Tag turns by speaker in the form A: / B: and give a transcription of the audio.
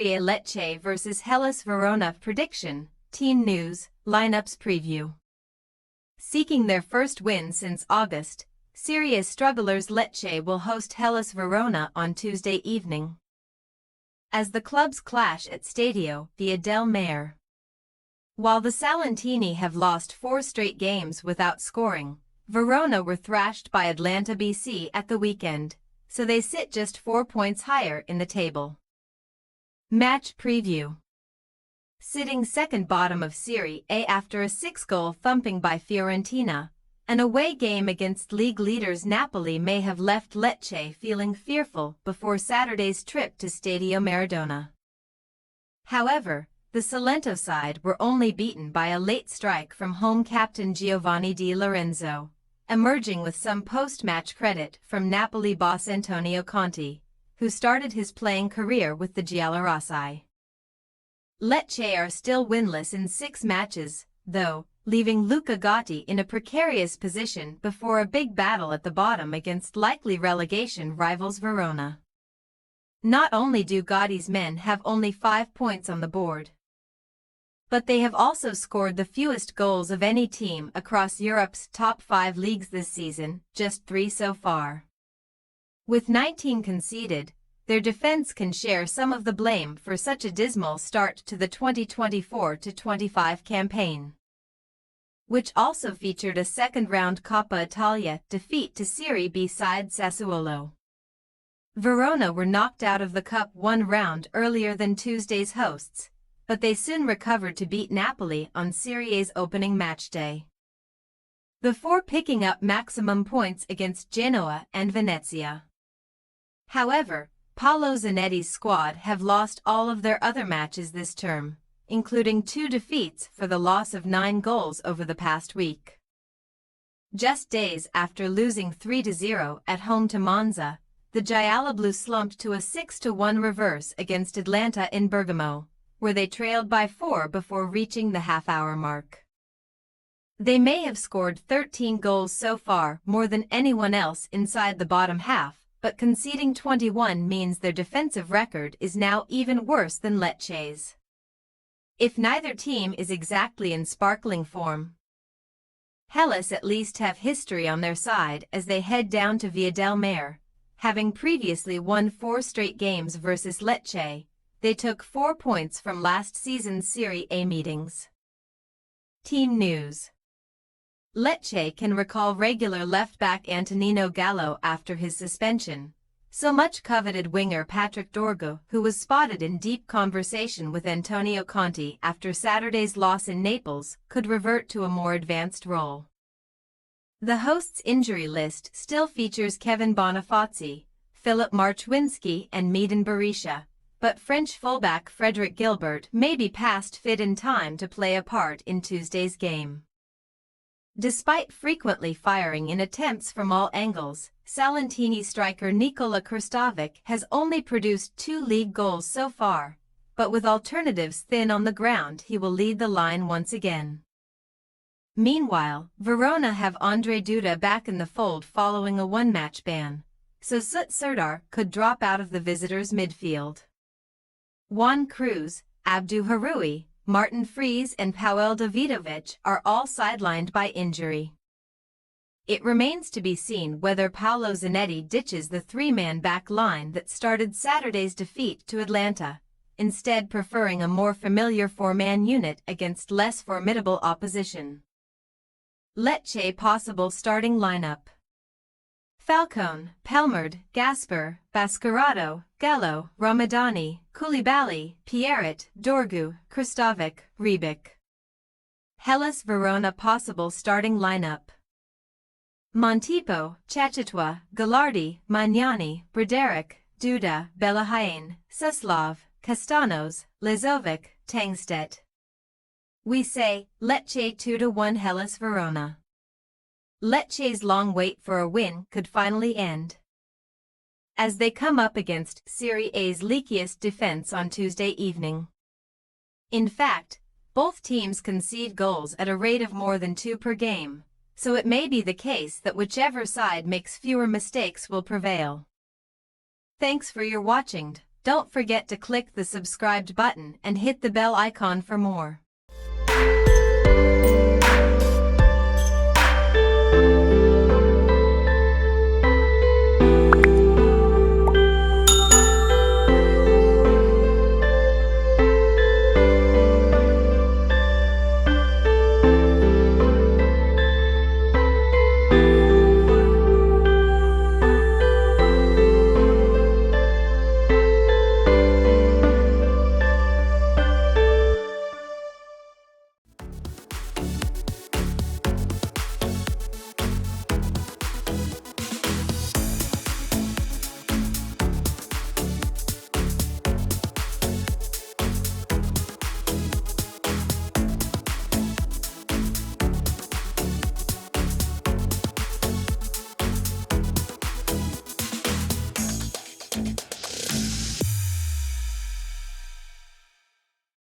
A: Serie A Lecce vs Hellas Verona prediction, team news, lineups preview. Seeking their first win since August, Serie A strugglers Lecce will host Hellas Verona on Tuesday evening, as the clubs clash at Stadio Via del Mare. While the Salentini have lost 4 straight games without scoring, Verona were thrashed by Atalanta BC at the weekend, so they sit just 4 points higher in the table. Match preview. Sitting second bottom of Serie A after a 6-goal thumping by Fiorentina, an away game against league leaders Napoli may have left Lecce feeling fearful before Saturday's trip to Stadio Maradona. However, the Salento side were only beaten by a late strike from home captain Giovanni Di Lorenzo, emerging with some post-match credit from Napoli boss Antonio Conte, who started his playing career with the Giallorossi. Lecce are still winless in 6 matches, though, leaving Luca Gotti in a precarious position before a big battle at the bottom against likely relegation rivals Verona. Not only do Gotti's men have only 5 points on the board, but they have also scored the fewest goals of any team across Europe's top 5 leagues this season, just 3 so far. With 19 conceded, their defense can share some of the blame for such a dismal start to the 2024-25 campaign, which also featured a second-round Coppa Italia defeat to Serie B side Sassuolo. Verona were knocked out of the Cup 1 round earlier than Tuesday's hosts, but they soon recovered to beat Napoli on Serie A's opening matchday, before picking up maximum points against Genoa and Venezia. However, Paolo Zanetti's squad have lost all of their other matches this term, including 2 defeats for the loss of 9 goals over the past week. Just days after losing 3-0 at home to Monza, the Gialloblu slumped to a 6-1 reverse against Atalanta in Bergamo, where they trailed by 4 before reaching the half-hour mark. They may have scored 13 goals so far, more than anyone else inside the bottom half, but conceding 21 means their defensive record is now even worse than Lecce's, if neither team is exactly in sparkling form. Hellas at least have history on their side as they head down to Via del Mare. Having previously won 4 straight games versus Lecce, they took 4 points from last season's Serie A meetings. Team news. Lecce can recall regular left-back Antonino Gallo after his suspension, so much coveted winger Patrick Dorgu, who was spotted in deep conversation with Antonio Conte after Saturday's loss in Naples, could revert to a more advanced role. The hosts' injury list still features Kevin Bonifazi, Philip Marchwinski and Medan Berisha, but French fullback Frederick Gilbert may be past fit in time to play a part in Tuesday's game. Despite frequently firing in attempts from all angles, Salentini striker Nikola Krstovic has only produced 2 league goals so far, but with alternatives thin on the ground he will lead the line once again. Meanwhile, Verona have Andre Duda back in the fold following a 1-match ban, so Sut Serdar could drop out of the visitors' midfield. Juan Cruz, Abdu Haroui, Martin Freese and Pavel Davidovic are all sidelined by injury. It remains to be seen whether Paolo Zanetti ditches the 3-man back line that started Saturday's defeat to Atalanta, instead preferring a more familiar 4-man unit against less formidable opposition. Lecce possible starting lineup: Falcone, Pelmard, Gasper, Bascarado, Gallo, Ramadani, Koulibaly, Pierret, Dorgu, Krstovic, Rebic. Hellas Verona possible starting lineup: Montipo, Chachitwa, Gallardi, Magnani, Broderick, Duda, Belahain, Suslov, Castanos, Lazovic, Tangstedt. We say, Lecce 2-1 Hellas Verona. Lecce's long wait for a win could finally end, as they come up against Serie A's leakiest defense on Tuesday evening. In fact, both teams concede goals at a rate of more than 2 per game, so it may be the case that whichever side makes fewer mistakes will prevail. Thanks for your watching. Don't forget to click the subscribed button and hit the bell icon for more.